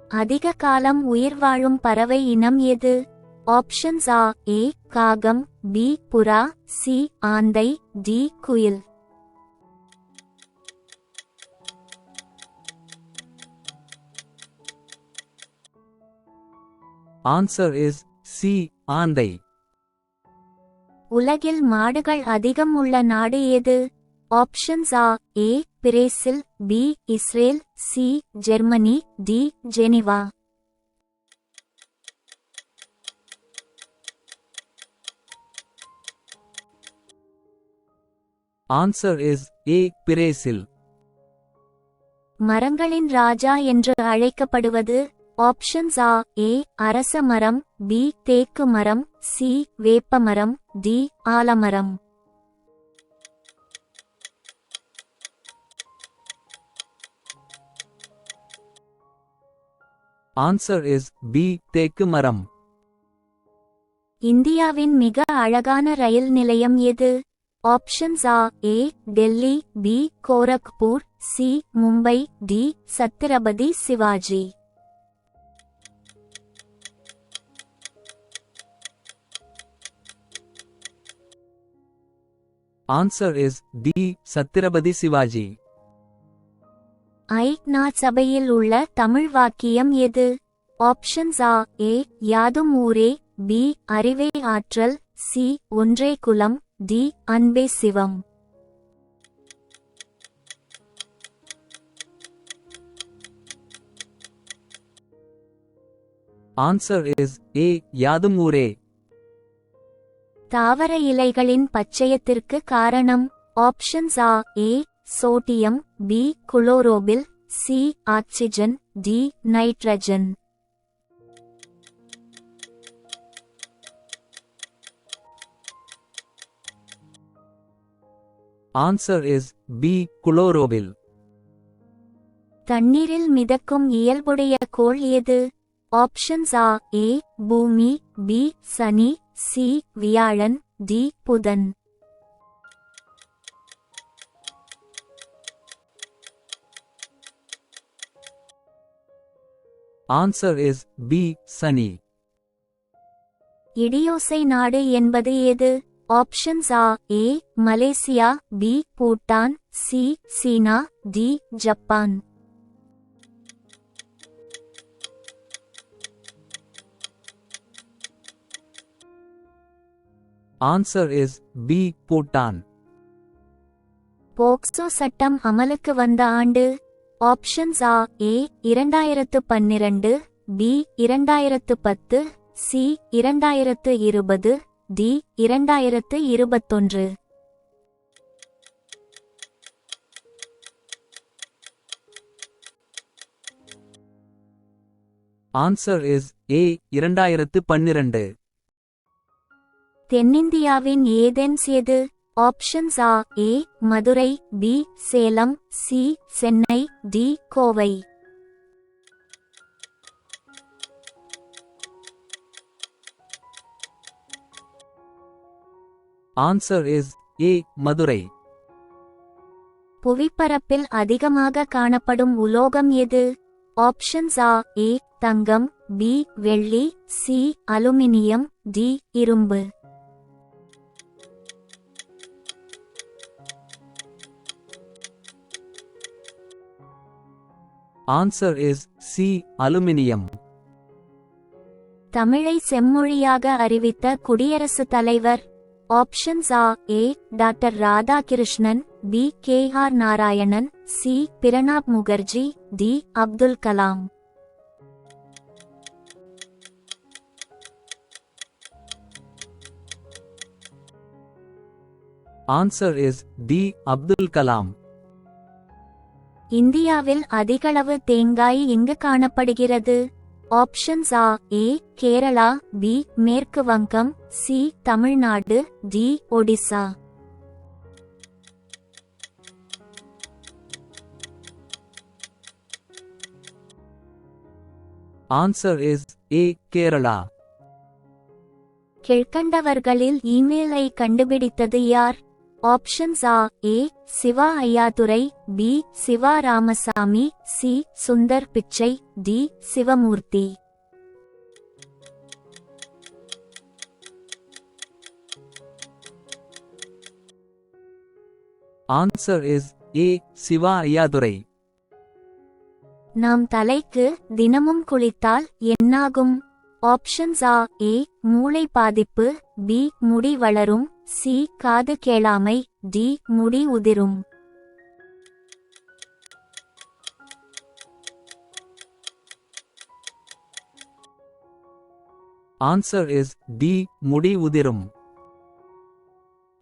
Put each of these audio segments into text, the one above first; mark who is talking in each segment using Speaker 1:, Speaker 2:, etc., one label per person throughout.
Speaker 1: அதிக காலம் உயிர் வாழும் பறவை இனம் எது? ஆப்ஷன்ஸ் ஆ. ஏ காகம், பி புறா, சி ஆந்தை, டி குயில்.
Speaker 2: Answer is C. ஆந்தை.
Speaker 1: உலகில் மாடுகள் அதிகம் உள்ள நாடு எது? ஆப்ஷன்ஸ் ஆ. A Brazil, B Israel, C Germany, D Geneva.
Speaker 2: Answer is A. Brazil.
Speaker 1: மரங்களின் ராஜா என்று அழைக்கப்படுவது? ஆப்ஷன்ஸ் ஆ. ஏ அரச மரம், பி தேக்கு மரம், சி வேப்ப மரம், டி ஆலமரம்.
Speaker 2: Answer is B. தேக்கு மரம்.
Speaker 1: இந்தியாவின் மிக அழகான ரயில் நிலையம் எது? ஆப்ஷன்ஸ் ஆ. A Delhi, B Gorakhpur, C Mumbai, D Chhatrapati Shivaji.
Speaker 2: Answer is D. Chhatrapati Shivaji.
Speaker 1: ஐக்நா சபையில் உள்ள தமிழ் வாக்கியம் எது? ஆப்ஷன்ஸ் ஆ. ஏ யாதும் ஊரே, பி அறிவே ஆற்றல், சி ஒன்றே குலம், டி அன்பே சிவம்.
Speaker 2: Answer is A. யாதும் ஊரே.
Speaker 1: தாவர இலைகளின் பச்சையத்திற்கு காரணம்? ஆப்ஷன்ஸ் ஆ. A sodium, B chlorophyll, C oxygen, D nitrogen.
Speaker 2: Answer is B. Chlorophyll.
Speaker 1: தண்ணீரில் மிதக்கும் இயல்புடைய கோள் எது? ஆப்ஷன்ஸ் ஆ. ஏ பூமி, பி சனி, சி வியாழன், டி புதன்.
Speaker 2: Answer is B. சனி.
Speaker 1: இடியோசை நாடு என்பது எது? ஆப்ஷன்ஸ் ஆ. A Malaysia, B Bhutan, C சீனா, D Japan.
Speaker 2: Answer is B. Bhutan.
Speaker 1: POCSO சட்டம் அமலுக்கு வந்த ஆண்டு? ஆப்ஷன்ஸ் ஆ. A 2012, B 2010, C 2020, D 2021.
Speaker 2: Answer is A. 2012.
Speaker 1: தென்னிந்தியாவின் ஏதென்ஸ் எது? ஆப்ஷன்ஸ் ஆ. A Madurai, B Salem, C Chennai, D Kovai.
Speaker 2: Answer is A. Madurai.
Speaker 1: புவிப்பரப்பில் அதிகமாக காணப்படும் உலோகம் எது? ஆப்ஷன்ஸ் ஆ. ஏ தங்கம், பி வெள்ளி, சி அலுமினியம், டி இரும்பு.
Speaker 2: Answer is C. அலுமினியம்.
Speaker 1: தமிழை செம்மொழியாக அறிவித்த குடியரசுத் தலைவர்? ஆப்ஷன்ஸ் ஆ. A doctor Radhakrishnan, B K R. Narayanan, C Pranab Mukherjee, D Abdul Kalam.
Speaker 2: Answer is D. Abdul Kalam.
Speaker 1: இந்தியாவில் அதிகளவு தேங்காய் எங்கு காணப்படுகிறது? ஆப்ஷன்ஸ் ஆ. ஏ கேரளா, பி மேற்கு வங்கம், C Tamil Nadu, D Odisha.
Speaker 2: Answer is A. Kerala.
Speaker 1: கீழ்க்கண்டவர்களில் இமெயிலை கண்டுபிடித்தது யார்? ஆப்ஷன்ஸ் ஆ A Shiva Ayyadurai, B Shiva Ramasamy, C Sundar Pichai, D Sivamoorthy.
Speaker 2: Answer is A. Shiva Ayyadurai.
Speaker 1: நாம் தலைக்கு தினமும் குளித்தால் என்னாகும்? ஆப்ஷன்ஸ் ஆ ஏ மூளை பாதிப்பு, பி முடி வளரும், சி காது கேளாமை, டி முடி உதிரும்.
Speaker 2: Answer is D. முடி உதிரும்.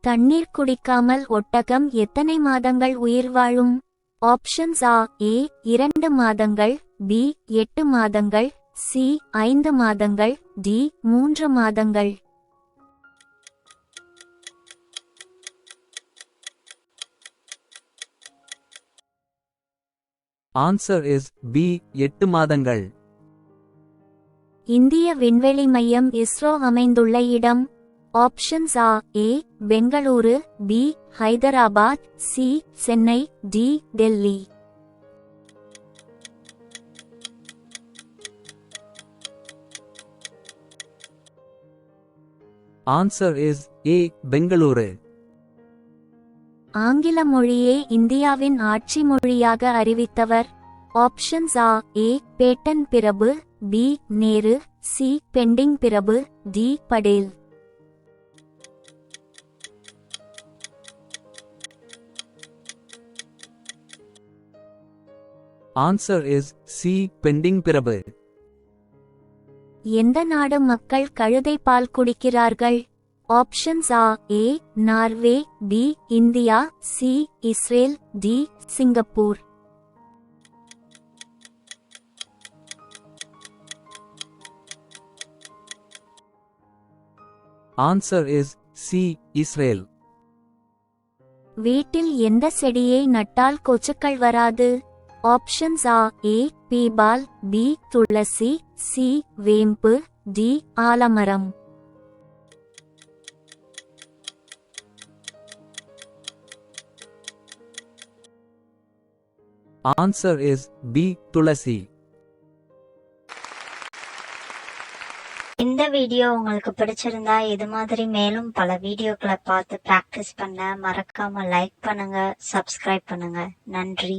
Speaker 1: தண்ணீர் குடிக்காமல் ஒட்டகம் எத்தனை மாதங்கள் உயிர் வாழும்? ஆப்ஷன்ஸ் ஆ ஏ 2 மாதங்கள், பி 8 மாதங்கள், சி 5 மாதங்கள், டி 3 மாதங்கள்.
Speaker 2: Answer is B. 8 மாதங்கள்.
Speaker 1: இந்திய விண்வெளி மையம் இஸ்ரோ அமைந்துள்ள இடம்? ஆப்ஷன்ஸ் ஆ A Bengaluru, B Hyderabad, C Chennai, D Delhi.
Speaker 2: Answer is A. Bengaluru.
Speaker 1: ஆங்கில மொழியே இந்தியாவின் ஆட்சி மொழியாக அறிவித்தவர்? ஆப்ஷன்ஸ் ஆ ஏ பேட்டன் பிரபு, பி நேரு, சி பெண்டிங் பிரபு, D Patel.
Speaker 2: Answer is C. Bentinck பிரபு.
Speaker 1: எந்த நாடு மக்கள் கழுதை பால் குடிக்கிறார்கள்? ஆப்ஷன்ஸ் ஆ A Norway, B India, C Israel, D Singapore.
Speaker 2: Answer is C. Israel.
Speaker 1: வீட்டில் எந்த செடியை நட்டால் கொச்சுக்கள் வராது? ஆப்ஷன்ஸ் ஆ ஏ பீபால், பி துளசி, சி வேம்பு, டி ஆலமரம்.
Speaker 2: Answer is B. துளசி.
Speaker 3: இந்த வீடியோ உங்களுக்கு பிடிச்சிருந்தா இது மாதிரி மேலும் பல வீடியோக்களை பார்த்து பிராக்டிஸ் பண்ண மறக்காம லைக் பண்ணுங்க, சப்ஸ்கிரைப் பண்ணுங்க. நன்றி.